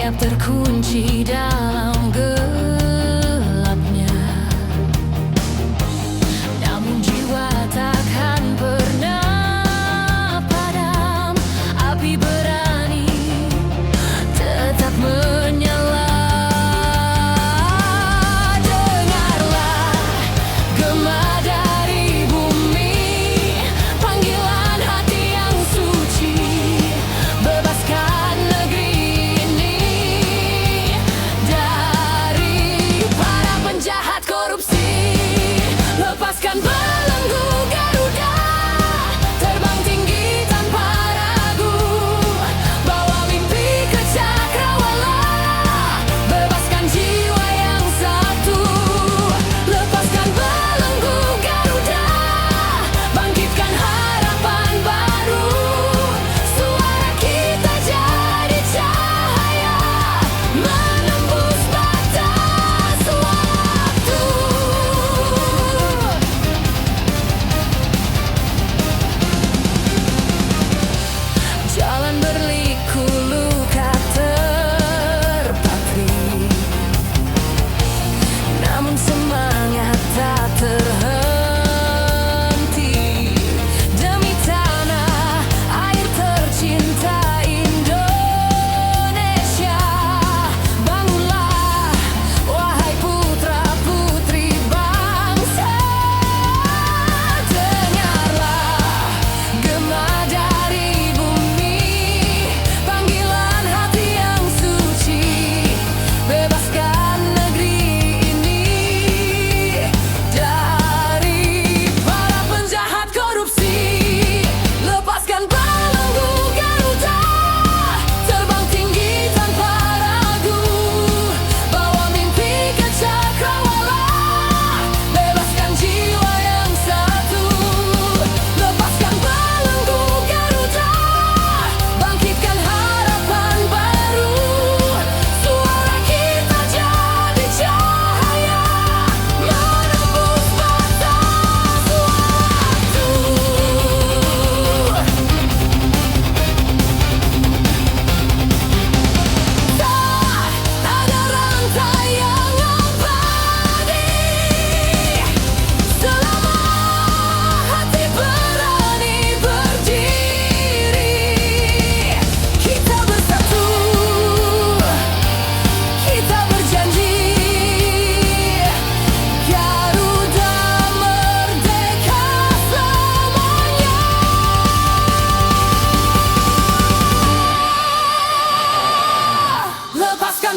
sayap terkunci dalam gelapnya, namun jiwa takkan pernah padam. Api berani tetap menyala. Dengarlah gema dari bumi, panggilan hati yang suci. Bebaskan negeri ini dari para penjahat korupsi. Lepaskan belenggu Garuda, terbang tinggi tanpa ragu. Bawa mimpi ke cakrawala, bebaskan jiwa yang satu. Lepaskan belenggu Garuda, bangkitkan harapan baru. Suara kita jadi cahaya, menembus batas waktu. Jalan berliku, luka terpatri, namun semangat tak terhenti. Demi tanah air tercinta Indonesia, bangunlah wahai putra putri bangsa. Dengarlah gema dari bumi, panggilan hati yang suci. Bebaskan negeri ini dari para penjahat korupsi. Lepaskan belenggu Garuda, terbang tinggi tanpa ragu. Bawa mimpi ke cakrawala, bebaskan jiwa yang satu. Lepaskan belenggu Garuda, bangkitkan harapan baru. Suara kita jadi cahaya, menembus batas waktu. Tak ada rantai yang abadi selama hati berani berdiri. Kita bersatu, kita berjanji, Garuda merdeka selamanya. Lepaskan